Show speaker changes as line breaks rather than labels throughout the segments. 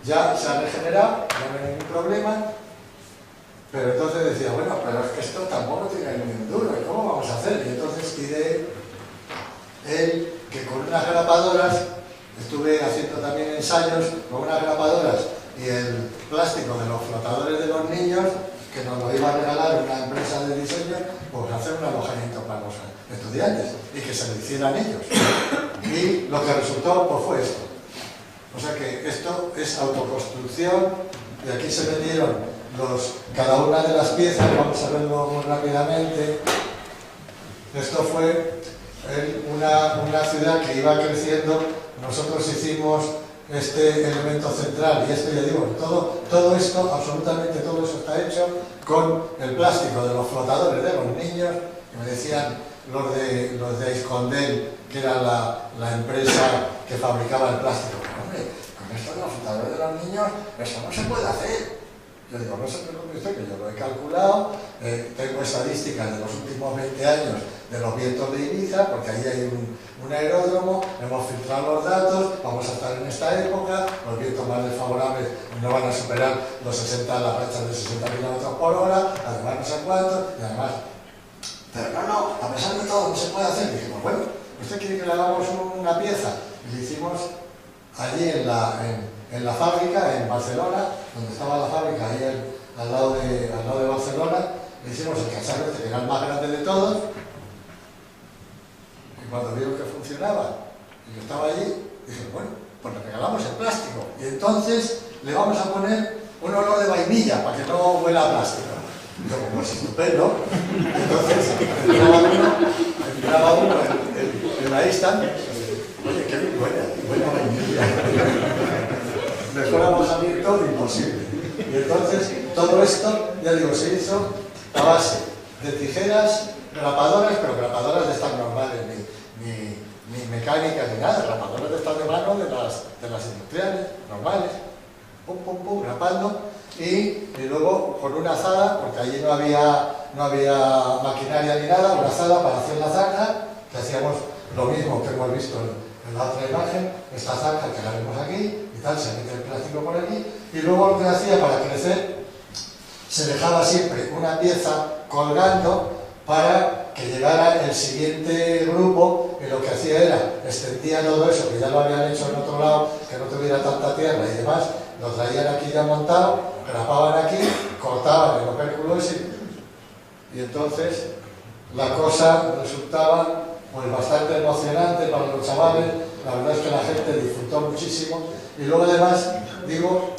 ya se ha regenerado, no hay ningún problema, pero entonces decía, bueno, pero es que esto tampoco tiene ningún duro, ¿y cómo vamos a hacer? Y entonces tiré él, que con unas grapadoras, estuve haciendo también ensayos con unas grapadoras y el plástico de los flotadores de los niños, que nos lo iba a regalar una empresa de diseño, pues hacer un alojamiento para los estudiantes y que se lo hicieran ellos. Y lo que resultó pues fue esto. O sea que esto es autoconstrucción, y aquí se metieron cada una de las piezas, vamos a verlo muy rápidamente. Esto fue una ciudad que iba creciendo. Nosotros hicimos este elemento central, y esto ya digo, todo esto, absolutamente todo eso está hecho con el plástico de los flotadores de los niños, que me decían los de Aiscondel, que era la empresa que fabricaba el plástico. Pero, hombre, con esto de los flotadores de los niños, eso no se puede hacer. Yo digo, no se preocupe usted, que yo lo he calculado, tengo estadísticas de los últimos 20 años de los vientos de Ibiza, porque ahí hay un aeródromo, hemos filtrado los datos, vamos a estar en esta época, los vientos más desfavorables no van a superar las rachas de 60 km por hora, además no sé cuánto, y además, pero no, a pesar de todo no se puede hacer. Y dijimos, bueno, ¿usted quiere que le hagamos una pieza? Y lo hicimos allí en la fábrica, en Barcelona, donde estaba la fábrica, ahí al lado de Barcelona. Le hicimos el cacharro este, que era el más grande de todos, y cuando vieron que funcionaba y yo estaba allí, dije, bueno, pues le regalamos el plástico, y entonces le vamos a poner un olor de vainilla para que no huela a plástico. Y yo, pues estupendo. Entonces entraba uno en la instant, oye, qué bien buena vainilla. Mejor alojamiento imposible. Y entonces todo esto, ya digo, se hizo a base de tijeras, grapadoras, pero grapadoras de estas normales, ni mecánicas ni nada, grapadoras de estas de mano de las industriales, normales, pum, pum, pum, grapando, y luego con una azada, porque allí no había maquinaria ni nada, una azada para hacer la zanja, que hacíamos lo mismo que hemos visto en la otra imagen, esta zanja que la vemos aquí, y tal, se mete el plástico por aquí, y luego lo que hacía para crecer, se dejaba siempre una pieza colgando para que llegara el siguiente grupo, y lo que hacía era, extendía todo eso, que ya lo habían hecho en otro lado, que no tuviera tanta tierra y demás, lo traían aquí ya montado, grapaban aquí, cortaban el opérculo y entonces la cosa resultaba pues bastante emocionante para los chavales. La verdad es que la gente disfrutó muchísimo, y luego además, digo,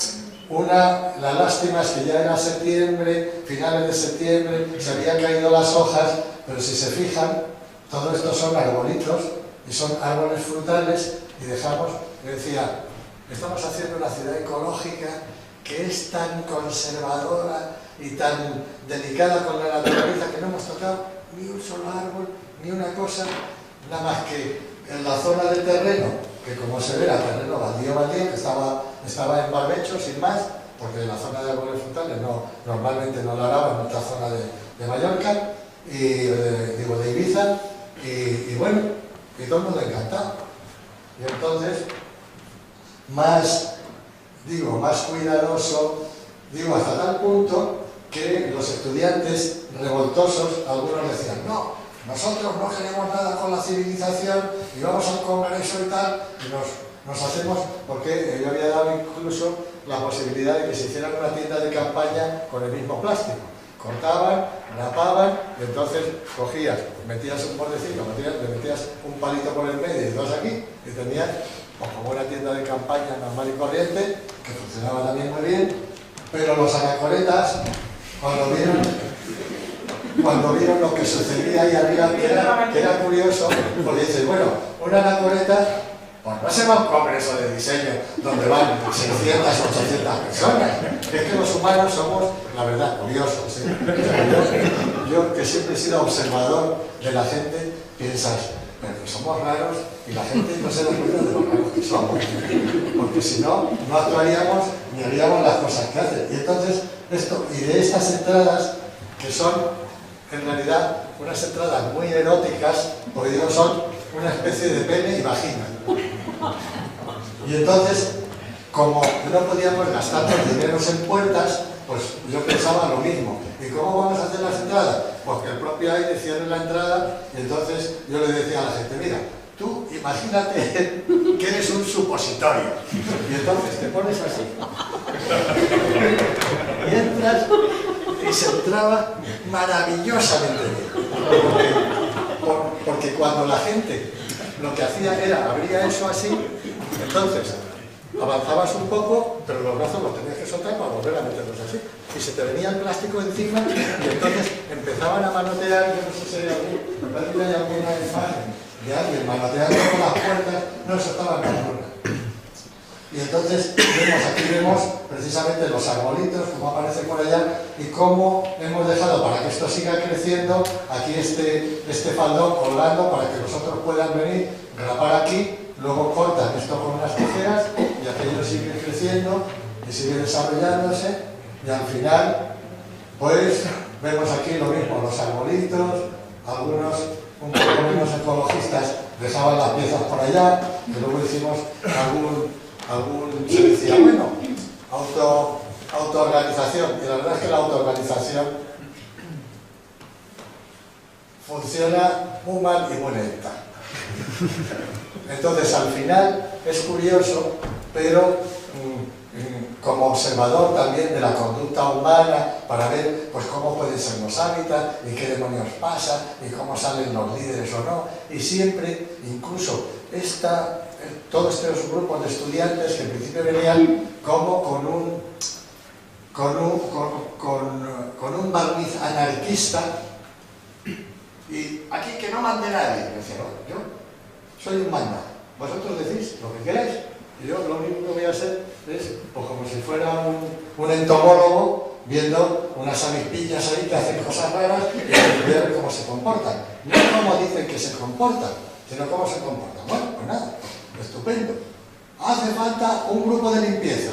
la lástima es que ya era septiembre, finales de septiembre, se habían caído las hojas, pero si se fijan, todo esto son arbolitos y son árboles frutales, y dejamos, yo decía, estamos haciendo una ciudad ecológica que es tan conservadora y tan delicada con la naturaleza que no hemos tocado ni un solo árbol, ni una cosa, nada más que en la zona del terreno, que como se ve era terreno baldío, que estaba en barbecho sin más, porque en la zona de árboles frutales normalmente no la araban en otra zona de Mallorca, y digo de Ibiza, y bueno, y todo el mundo encantado. Y entonces, más cuidadoso, hasta tal punto que los estudiantes revoltosos, algunos decían, no, nosotros no queremos nada con la civilización y vamos al congreso y tal, y nos hacemos, porque yo había dado incluso la posibilidad de que se hiciera una tienda de campaña con el mismo plástico. Cortaban, rapaban, y entonces cogías, metías un bordecito, le metías un palito por el medio y dos aquí, y tenías pues, como una tienda de campaña normal y corriente, que funcionaba también muy bien, pero los anacoretas, cuando vieron lo que sucedía ahí arriba, que era curioso, pues dices, bueno, una anacoreta, pues no se va a un congreso de diseño donde van 600, 800 personas. Es que los humanos somos, la verdad, curiosos. ¿Sí? Yo, que siempre he sido observador de la gente, piensas, pero que somos raros y la gente no se da cuenta de lo raros que somos. Porque si no, no actuaríamos ni haríamos las cosas que hacen. Y entonces, de estas entradas, que son en realidad unas entradas muy eróticas, porque digo, son una especie de pene y vagina. Y entonces, como no podíamos gastarnos dineros en puertas, pues yo pensaba lo mismo. ¿Y cómo vamos a hacer las entradas? Pues que el propio aire cierre la entrada, y entonces yo le decía a la gente, mira, tú imagínate que eres un supositorio, y entonces te pones así, y entras, y se entraba maravillosamente bien. Porque cuando la gente lo que hacía era, abría eso así, entonces avanzabas un poco, pero los brazos los tenías que soltar para volver a meterlos así. Y se te venía el plástico encima, y entonces empezaban a manotear, yo no sé si hay alguna imagen de alguien manoteando con las puertas, no, eso estaba en Barcelona. Y entonces aquí vemos precisamente los arbolitos, como aparece por allá, y cómo hemos dejado para que esto siga creciendo, aquí este faldón colgando para que los otros puedan venir, grapar aquí, luego cortan esto con unas tijeras, y aquello sigue creciendo y sigue desarrollándose, y al final, pues, vemos aquí lo mismo, los arbolitos, algunos un poco menos ecologistas dejaban las piezas por allá, que luego hicimos se decía, bueno, autoorganización, y la verdad es que la autoorganización funciona muy mal y muy lenta. Entonces, al final, es curioso, pero como observador también de la conducta humana, para ver pues cómo pueden ser los hábitats, y qué demonios pasa, y cómo salen los líderes o no, y siempre, incluso todos estos grupos de estudiantes que en principio venían como con un barniz anarquista, y aquí que no mande nadie. Me decía, no, yo soy un manda, vosotros decís lo que queráis, y yo lo único que voy a hacer es pues, como si fuera un entomólogo viendo unas avispillas ahí que hacen cosas raras y ver cómo se comportan. No cómo dicen que se comportan, sino cómo se comportan. Bueno, pues nada, estupendo. Hace falta un grupo de limpieza.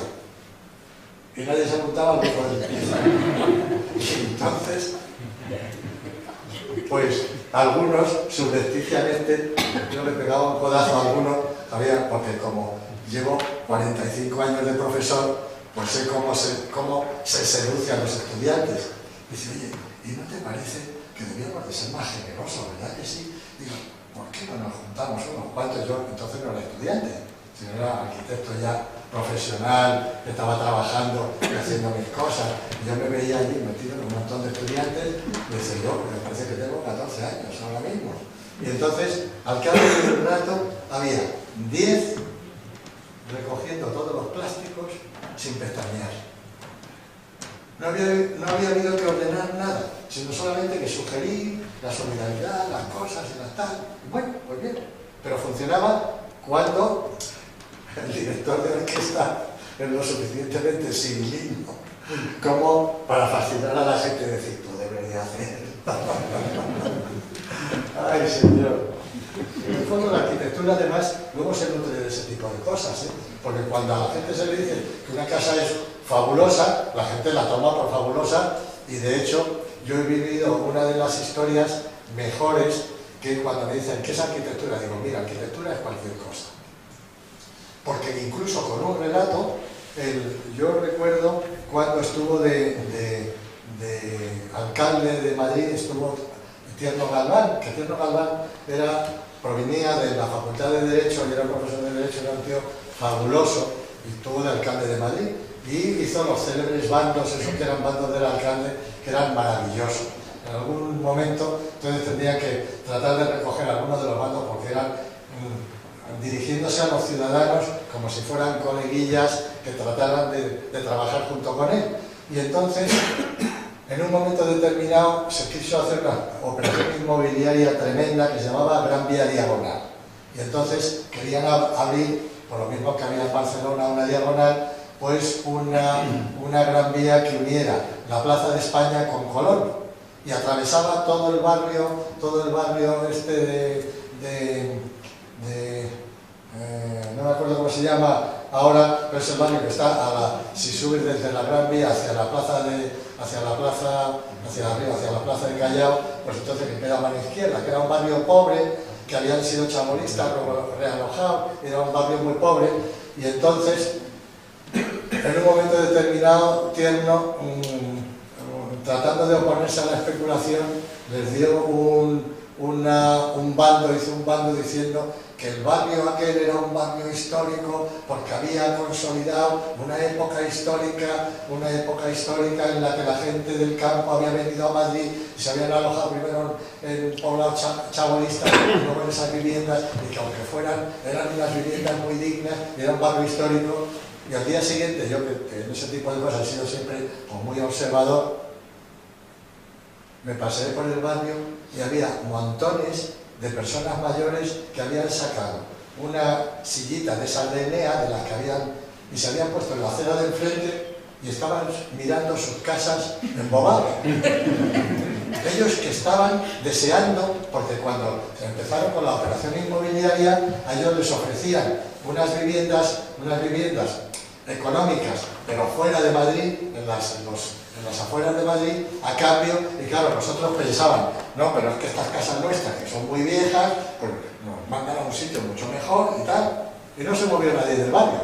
Y nadie se apuntaba al grupo de limpieza. Y entonces, pues algunos, subrepticiamente, yo le pegaba un codazo a alguno, porque como llevo 45 años de profesor, pues sé cómo se seduce a los estudiantes. Dice, oye, ¿y no te parece que debíamos de ser más generosos, verdad que sí? Digo, ¿por qué no nos juntamos unos cuantos? Yo entonces no era estudiante, sino era arquitecto ya profesional, que estaba trabajando y haciendo mis cosas. Y yo me veía allí metido en un montón de estudiantes, y decía yo, me parece que tengo 14 años ahora mismo. Y entonces, al cabo de un rato, había 10 recogiendo todos los plásticos sin pestañear. No había habido que ordenar nada, sino solamente que sugerir la solidaridad, las cosas y las tal. Bueno, pues bien, pero funcionaba cuando el director de orquesta es lo suficientemente civilino como para fascinar a la gente y decir, tú deberías hacer. Ay, señor. En el fondo, la arquitectura, además, luego se nutre de ese tipo de cosas, ¿eh? Porque cuando a la gente se le dice que una casa es fabulosa, la gente la toma por fabulosa, y de hecho, yo he vivido una de las historias mejores que cuando me dicen, ¿qué es arquitectura? Digo, mira, arquitectura es cualquier cosa. Porque incluso con un relato, yo recuerdo cuando estuvo de alcalde de Madrid, estuvo Tierno Galván, que Tierno Galván provenía de la Facultad de Derecho, y era profesor de Derecho, era un tío fabuloso, y estuvo de alcalde de Madrid, y hizo los célebres bandos, esos que eran bandos del alcalde, que eran maravillosos. En algún momento, entonces tendría que tratar de recoger algunos de los bandos, porque eran dirigiéndose a los ciudadanos como si fueran coleguillas que trataran de trabajar junto con él. Y entonces, en un momento determinado, se quiso hacer una operación inmobiliaria tremenda que se llamaba Gran Vía Diagonal. Y entonces querían abrir, por lo mismo que había en Barcelona una diagonal, pues una gran vía que uniera la Plaza de España con Colón. Y atravesaba todo el barrio este no me acuerdo cómo se llama ahora, pero es el barrio que está si subes desde la Gran Vía hacia la plaza de Callao, pues entonces que queda a mano izquierda, que era un barrio pobre, que habían sido chabolistas, luego realojados, era un barrio muy pobre, y entonces en un momento determinado, tierno, tratando de oponerse a la especulación, les dio un bando, hizo un bando diciendo que el barrio aquel era un barrio histórico porque había consolidado una época histórica en la que la gente del campo había venido a Madrid y se habían alojado primero en poblados chabolistas y luego en esas viviendas, y que aunque eran unas viviendas muy dignas, era un barrio histórico. Y al día siguiente, yo que en ese tipo de cosas he sido siempre muy observador, me pasé por el barrio y había montones de personas mayores que habían sacado una sillita de esas de Enea, de las que y se habían puesto en la acera del frente y estaban mirando sus casas embobados. Ellos que estaban deseando, porque cuando empezaron con la operación inmobiliaria, a ellos les ofrecían unas viviendas económicas, pero fuera de Madrid, en las afueras de Madrid, a cambio, y claro, nosotros pensaban, no, pero es que estas casas nuestras, que son muy viejas, pues nos mandan a un sitio mucho mejor y tal, y no se movió nadie del barrio.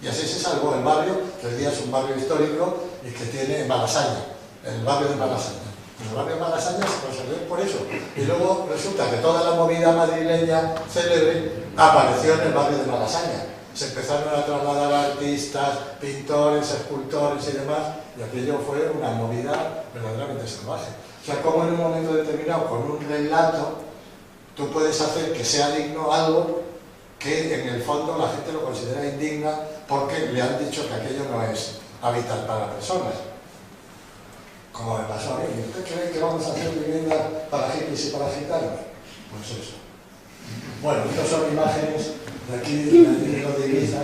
Y así se salvó el barrio, que hoy día es un barrio histórico y que tiene Malasaña, el barrio de Malasaña. Pues el barrio de Malasaña se conservó por eso. Y luego resulta que toda la movida madrileña célebre apareció en el barrio de Malasaña. Se empezaron a trasladar artistas, pintores, escultores y demás, y aquello fue una movida verdaderamente salvaje. O sea, como en un momento determinado, con un relato, tú puedes hacer que sea digno algo que en el fondo la gente lo considera indigna porque le han dicho que aquello no es hábitat para personas. Como me pasó a mí, ¿usted cree que vamos a hacer viviendas para hippies y para gitanos? Pues eso. Bueno, estas son imágenes de aquí, de Ibiza,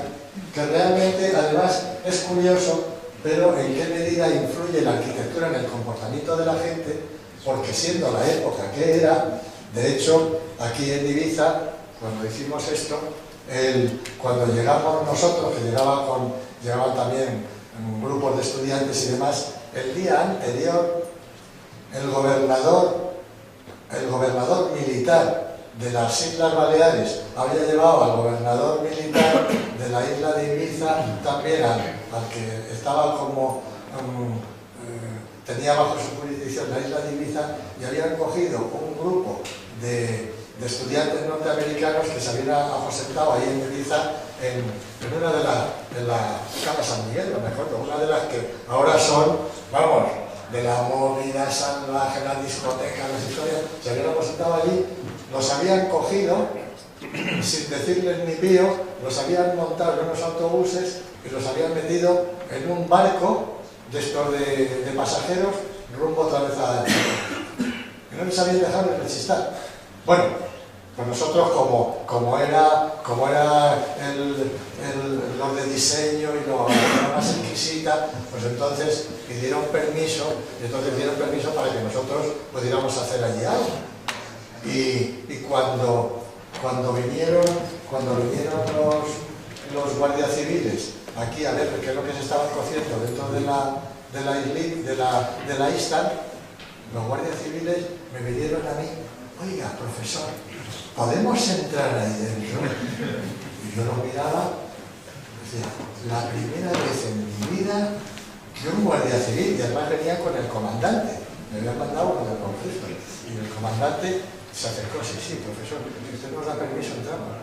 que realmente, además, es curioso, pero en qué medida influye la arquitectura en el comportamiento de la gente, porque siendo la época que era, de hecho, aquí en Ibiza, cuando hicimos esto, cuando llegamos nosotros, que llegaban también grupos de estudiantes y demás, el día anterior, el gobernador militar de las Islas Baleares había llevado al gobernador militar de la isla de Ibiza también al que estaba tenía bajo su jurisdicción la isla de Ibiza, y habían cogido un grupo de estudiantes norteamericanos que se habían aposentado ahí en Ibiza en una de la Cala San Miguel, no me acuerdo, una de las que ahora son, vamos, de la movida salvaje, la discoteca, las historias, se habían aposentado allí, los habían cogido, sin decirles ni pío, los habían montado en unos autobuses y los habían metido en un barco de estos de pasajeros rumbo otra vez a y no les habían dejado de rechistar. Bueno, pues nosotros como era los de diseño y lo más exquisita, pues entonces dieron permiso para que nosotros pudiéramos hacer allí algo. Y cuando vinieron los guardias civiles aquí a ver qué es lo que se estaba cociendo dentro de la isla, los guardias civiles me vinieron a mí: oiga, profesor, ¿podemos entrar ahí dentro? Y yo lo miraba y decía, la primera vez en mi vida que un guardia civil, y además venía con el comandante, me habían mandado con el conflicto, y el comandante se acercó: sí, profesor, si usted nos da permiso, entramos.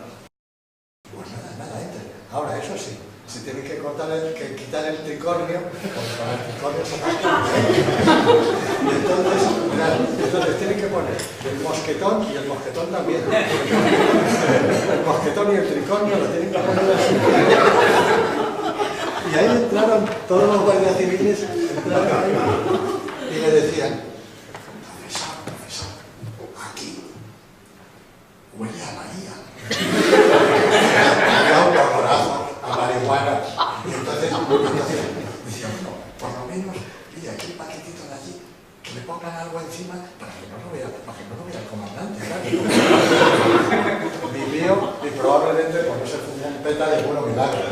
Pues nada, entre. Ahora, eso sí, se tiene que quitar el tricornio, porque con el tricornio se pasa. Entonces tienen que poner el mosquetón y el mosquetón también. El mosquetón y el tricornio lo tienen que poner así. Y ahí entraron todos los guardias civiles, y me decían: profesor, aquí huele a María. Había un oloroso a marihuana. Y entonces decía, bueno, por lo menos, pide aquí el paquetito de allí, que le pongan algo encima para que no lo vea el comandante, ¿verdad? Mi mío, y probablemente por no se fumó un peta de puro milagro.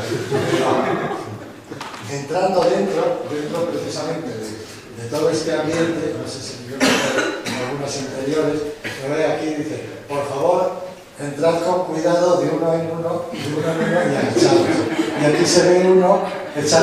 Entrando dentro precisamente de todo este ambiente, no sé si yo en algunos interiores, me ve aquí y dice: por favor, entrad con cuidado de uno en uno y agachados. Y aquí se ve uno echar